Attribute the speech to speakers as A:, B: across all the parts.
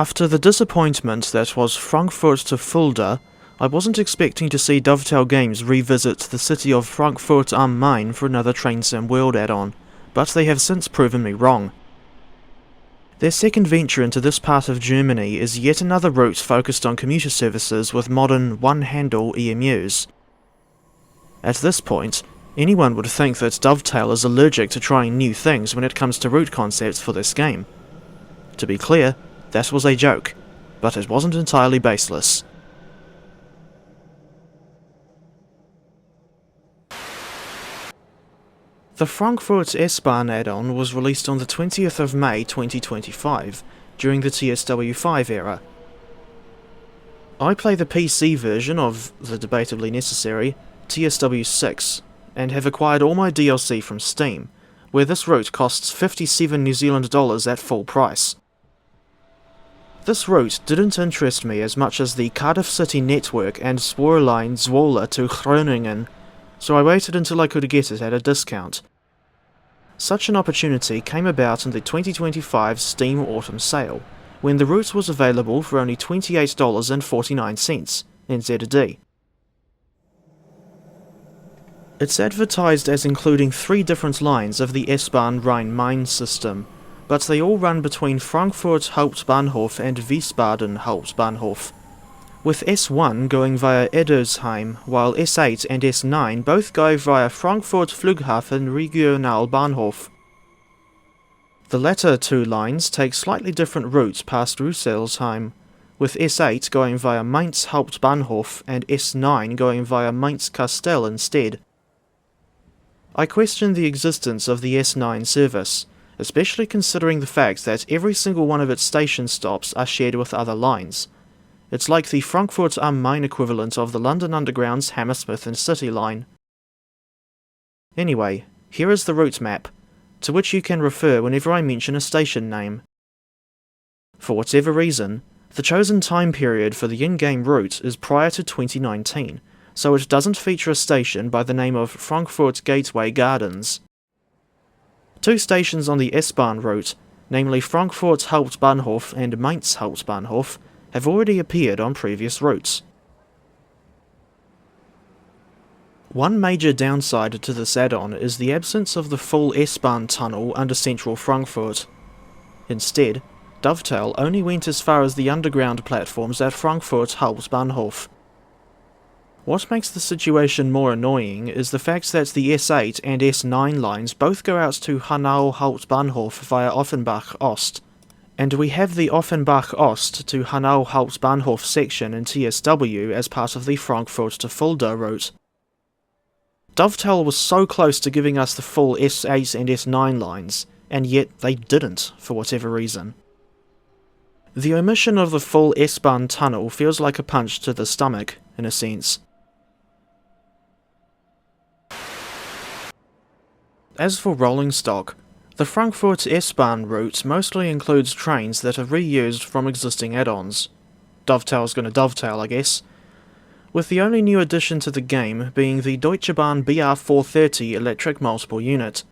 A: After the disappointment that was Frankfurt to Fulda, I wasn't expecting to see Dovetail Games revisit the city of Frankfurt am Main for another Train Sim World add-on, but they have since proven me wrong. Their second venture into this part of Germany is yet another route focused on commuter services with modern one-handle EMUs. At this point, anyone would think that Dovetail is allergic to trying new things when it comes to route concepts for this game. To be clear, that was a joke, but it wasn't entirely baseless. The Frankfurt S-Bahn add-on was released on the 20th of May 2025, during the TSW5 era. I play the PC version of the debatably necessary TSW6, and have acquired all my DLC from Steam, where this route costs 57 New Zealand dollars at full price. This route didn't interest me as much as the Cardiff City network and Spoorlijn Zwolle to Groningen, so I waited until I could get it at a discount. Such an opportunity came about in the 2025 Steam Autumn Sale, when the route was available for only $28.49 in ZD. It's advertised as including 3 different lines of the S-Bahn rhein-main system, but they all run between Frankfurt Hauptbahnhof and Wiesbaden Hauptbahnhof, with S1 going via Edersheim, while S8 and S9 both go via Frankfurt Flughafen Regionalbahnhof. The latter 2 lines take slightly different routes past Rüsselsheim, with S8 going via Mainz Hauptbahnhof and S9 going via Mainz Kastel instead. I question the existence of the S9 service, especially considering the fact that every single one of its station stops are shared with other lines. It's like the Frankfurt am Main equivalent of the London Underground's Hammersmith and City line. Anyway, here is the route map, to which you can refer whenever I mention a station name. For whatever reason, the chosen time period for the in-game route is prior to 2019, so it doesn't feature a station by the name of Frankfurt Gateway Gardens. 2 stations on the S-Bahn route, namely Frankfurt Hauptbahnhof and Mainz Hauptbahnhof, have already appeared on previous routes. One major downside to this add-on is the absence of the full S-Bahn tunnel under central Frankfurt. Instead, Dovetail only went as far as the underground platforms at Frankfurt Hauptbahnhof. What makes the situation more annoying is the fact that the S8 and S9 lines both go out to Hanau Hauptbahnhof via Offenbach Ost, and we have the Offenbach Ost to Hanau Hauptbahnhof section in TSW as part of the Frankfurt to Fulda route. Dovetail was so close to giving us the full S8 and S9 lines, and yet they didn't, for whatever reason. The omission of the full S-Bahn tunnel feels like a punch to the stomach, in a sense. As for rolling stock, the Frankfurt S-Bahn route mostly includes trains that are reused from existing add-ons. Dovetail's gonna dovetail, I guess. With the only new addition to the game being the Deutsche Bahn BR430 electric multiple unit.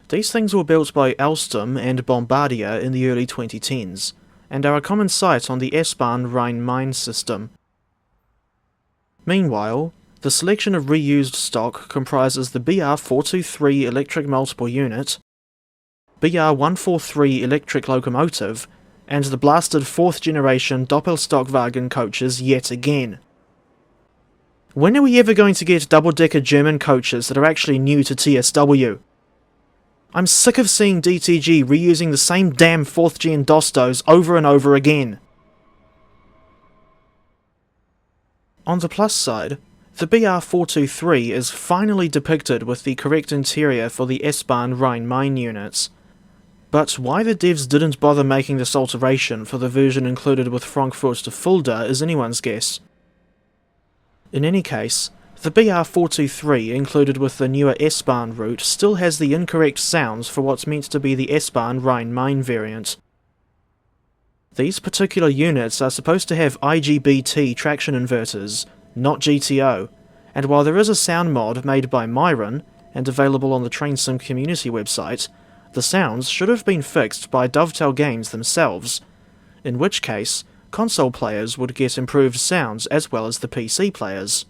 A: These things were built by Alstom and Bombardier in the early 2010s, and are a common sight on the S-Bahn rhein-main system. Meanwhile, the selection of reused stock comprises the BR423 electric multiple unit, BR143 electric locomotive, and the blasted 4th generation Doppelstockwagen coaches yet again. When are we ever going to get double-decker German coaches that are actually new to TSW? I'm sick of seeing DTG reusing the same damn 4th gen Dostos over and over again. On the plus side, the BR423 is finally depicted with the correct interior for the S-Bahn rhein-main units. But why the devs didn't bother making this alteration for the version included with Frankfurt to Fulda is anyone's guess. In any case, the BR423 included with the newer S-Bahn route still has the incorrect sounds for what's meant to be the S-Bahn rhein-main variant. These particular units are supposed to have IGBT traction inverters, not GTO, and while there is a sound mod made by Myron, and available on the TrainSim community website, the sounds should have been fixed by Dovetail Games themselves. in which case, console players would get improved sounds as well as the PC players.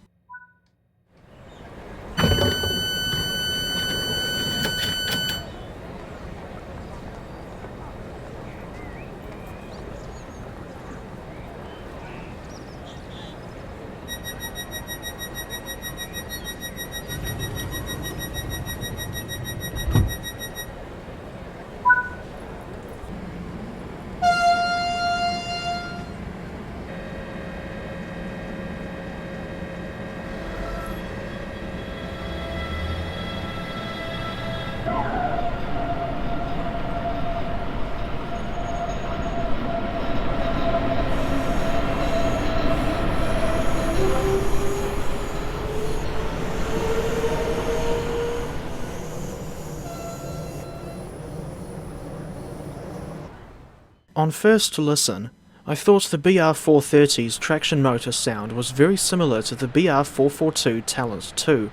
A: On first listen, I thought the BR430's traction motor sound was very similar to the BR442 Talent 2,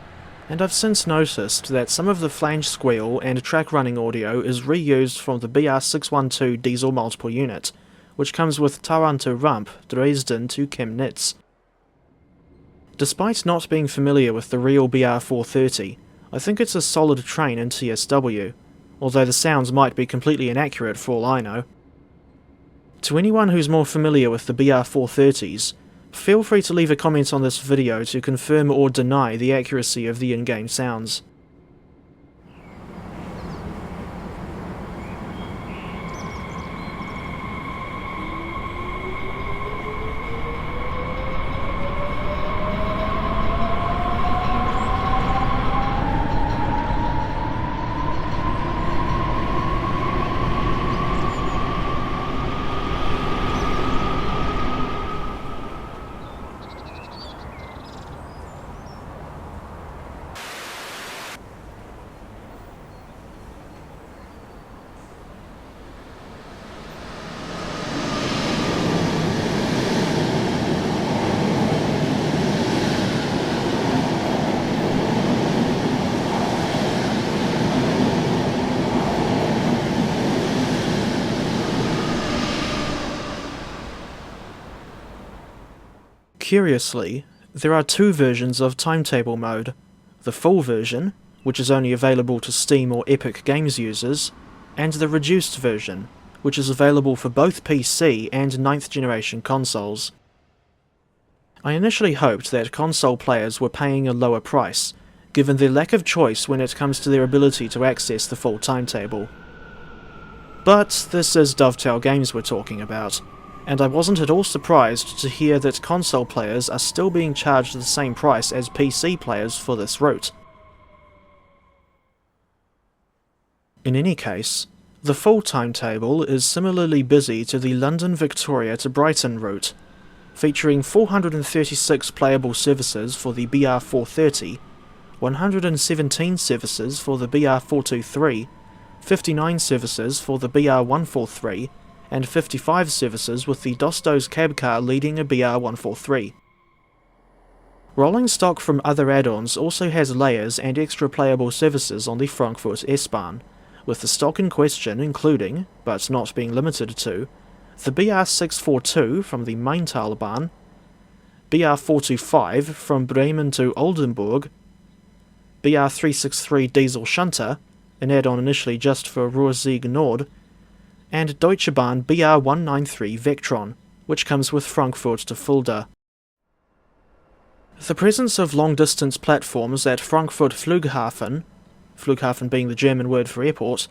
A: and I've since noticed that some of the flange squeal and track running audio is reused from the BR612 diesel multiple unit, which comes with Taranto Ramp, Dresden to Chemnitz. Despite not being familiar with the real BR430, I think it's a solid train in TSW, although the sounds might be completely inaccurate for all I know. To anyone who's more familiar with the BR430s, feel free to leave a comment on this video to confirm or deny the accuracy of the in-game sounds. Curiously, there are two versions of timetable mode: the full version, which is only available to Steam or Epic Games users, and the reduced version, which is available for both PC and 9th generation consoles. I initially hoped that console players were paying a lower price, given their lack of choice when it comes to their ability to access the full timetable. But this is Dovetail Games we're talking about, and I wasn't at all surprised to hear that console players are still being charged the same price as PC players for this route. In any case, the full timetable is similarly busy to the London Victoria to Brighton route, featuring 436 playable services for the BR430, 117 services for the BR423, 59 services for the BR143, and 55 services with the Dostos cab car leading a BR143. Rolling stock from other add-ons also has layers and extra playable services on the Frankfurt S-Bahn, with the stock in question including, but not being limited to, the BR642 from the Maintalbahn, BR425 from Bremen to Oldenburg, BR363 Diesel Shunter, an add-on initially just for Ruhr-Sieg Nord, and Deutsche Bahn BR193 Vectron, which comes with Frankfurt to Fulda. The presence of long-distance platforms at Frankfurt Flughafen being the German word for airport,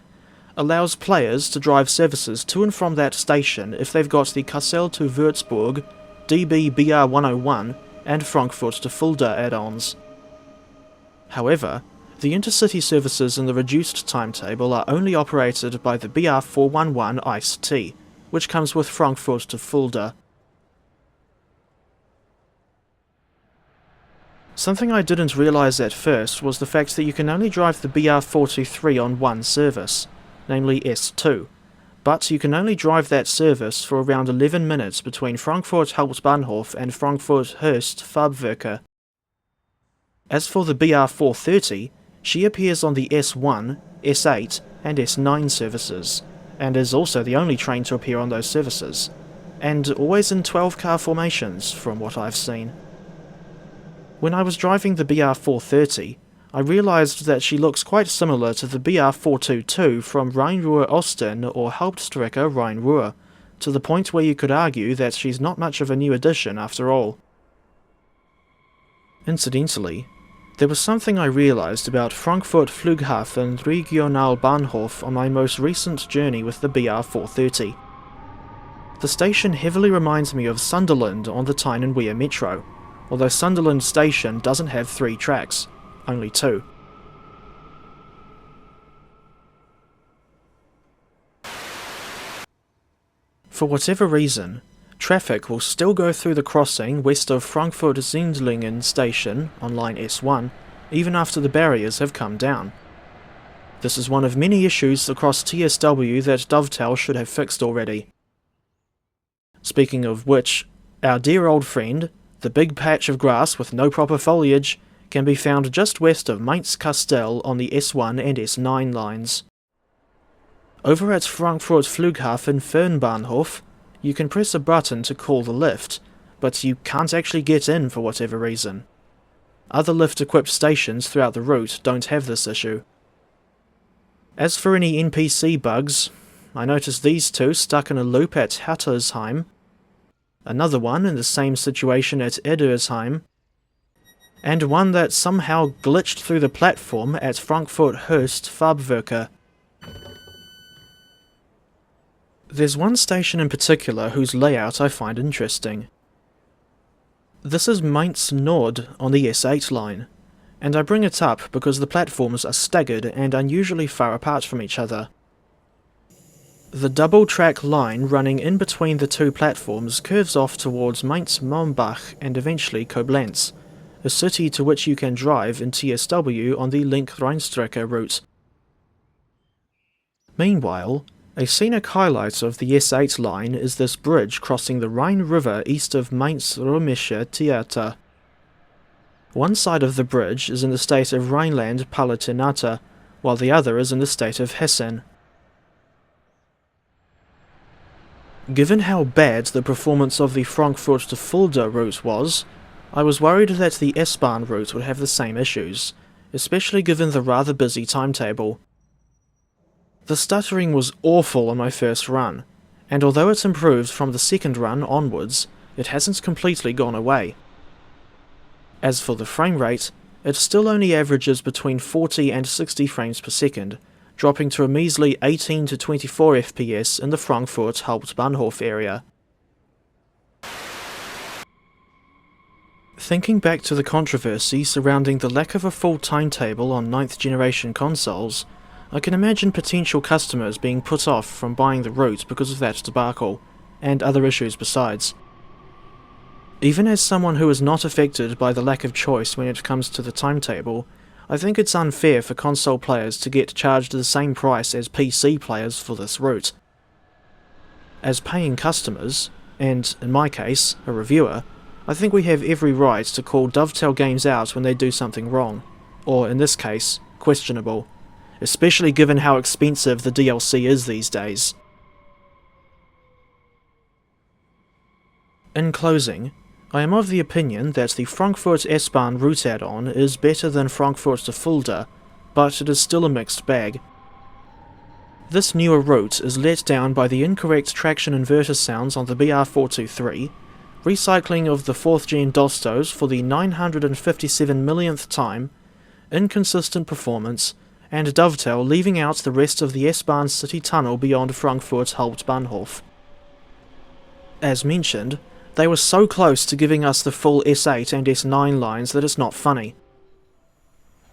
A: allows players to drive services to and from that station if they've got the Kassel to Würzburg, DB BR101, and Frankfurt to Fulda add-ons. However, the intercity services in the reduced timetable are only operated by the BR411 ICE-T, which comes with Frankfurt to Fulda. Something I didn't realise at first was the fact that you can only drive the BR423 on one service, namely S2, but you can only drive that service for around 11 minutes between Frankfurt Hauptbahnhof and Frankfurt Farbwerke. As for the BR430, she appears on the S1, S8 and S9 services, and is also the only train to appear on those services. and always in 12-car formations from what I've seen. When I was driving the BR430, I realised that she looks quite similar to the BR422 from Rhein-Ruhr-Osten or Hauptstrecke Rhein-Ruhr, to the point where you could argue that she's not much of a new addition after all. Incidentally, there was something I realised about Frankfurt Flughafen Regionalbahnhof on my most recent journey with the BR430. The station heavily reminds me of Sunderland on the Tyne and Wear Metro, although Sunderland station doesn't have 3 tracks, only 2. For whatever reason, traffic will still go through the crossing west of Frankfurt Sindlingen station on line S1, even after the barriers have come down. This is one of many issues across TSW that Dovetail should have fixed already. Speaking of which, our dear old friend, the big patch of grass with no proper foliage, can be found just west of Mainz-Kastel on the S1 and S9 lines. Over at Frankfurt Flughafen Fernbahnhof, you can press a button to call the lift, but you can't actually get in for whatever reason. Other lift-equipped stations throughout the route don't have this issue. As for any NPC bugs, I noticed these 2 stuck in a loop at Hattersheim, another one in the same situation at Edersheim, and one that somehow glitched through the platform at Frankfurt Höchst Farbwerke. There's one station in particular whose layout I find interesting. This is Mainz Nord on the S8 line, and I bring it up because the platforms are staggered and unusually far apart from each other. The double-track line running in between the 2 platforms curves off towards Mainz-Mombach and eventually Koblenz, a city to which you can drive in TSW on the Link-Rheinstrecke route. Meanwhile, a scenic highlight of the S8 line is this bridge crossing the Rhine River east of Mainz-Römische Theater. One side of the bridge is in the state of Rhineland-Palatinate, while the other is in the state of Hessen. Given how bad the performance of the Frankfurt to Fulda route was, I was worried that the S-Bahn route would have the same issues, especially given the rather busy timetable. The stuttering was awful on my first run, and although it's improved from the second run onwards, it hasn't completely gone away. As for the frame rate, it still only averages between 40 and 60 frames per second, dropping to a measly 18 to 24 FPS in the Frankfurt Hauptbahnhof area. Thinking back to the controversy surrounding the lack of a full timetable on 9th generation consoles, I can imagine potential customers being put off from buying the route because of that debacle, and other issues besides. Even as someone who is not affected by the lack of choice when it comes to the timetable, I think it's unfair for console players to get charged the same price as PC players for this route. As paying customers, and in my case, a reviewer, I think we have every right to call Dovetail Games out when they do something wrong, or in this case, questionable, especially given how expensive the DLC is these days. In closing, I am of the opinion that the Frankfurt S-Bahn route add-on is better than Frankfurt to Fulda, but it is still a mixed bag. This newer route is let down by the incorrect traction inverter sounds on the BR423, recycling of the 4th gen Dostos for the 957 millionth time, inconsistent performance, and Dovetail leaving out the rest of the S-Bahn city tunnel beyond Frankfurt Hauptbahnhof. As mentioned, they were so close to giving us the full S8 and S9 lines that it's not funny.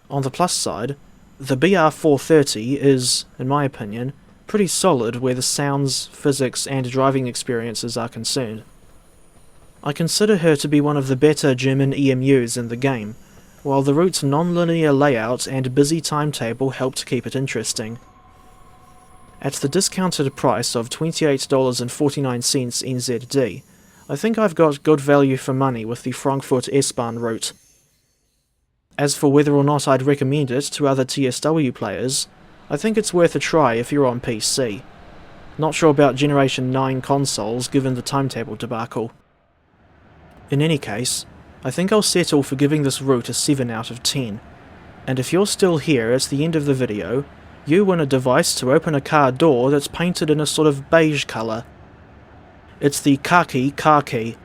A: On the plus side, the BR430 is, in my opinion, pretty solid where the sounds, physics and driving experiences are concerned. I consider her to be one of the better German EMUs in the game, while the route's non-linear layout and busy timetable help to keep it interesting. At the discounted price of $28.49 NZD, I think I've got good value for money with the Frankfurt S-Bahn route. As for whether or not I'd recommend it to other TSW players, I think it's worth a try if you're on PC. Not sure about Generation 9 consoles given the timetable debacle. In any case, I think I'll settle for giving this route a 7 out of 10. And if you're still here at the end of the video, you win a device to open a car door that's painted in a sort of beige colour. It's the khaki car key,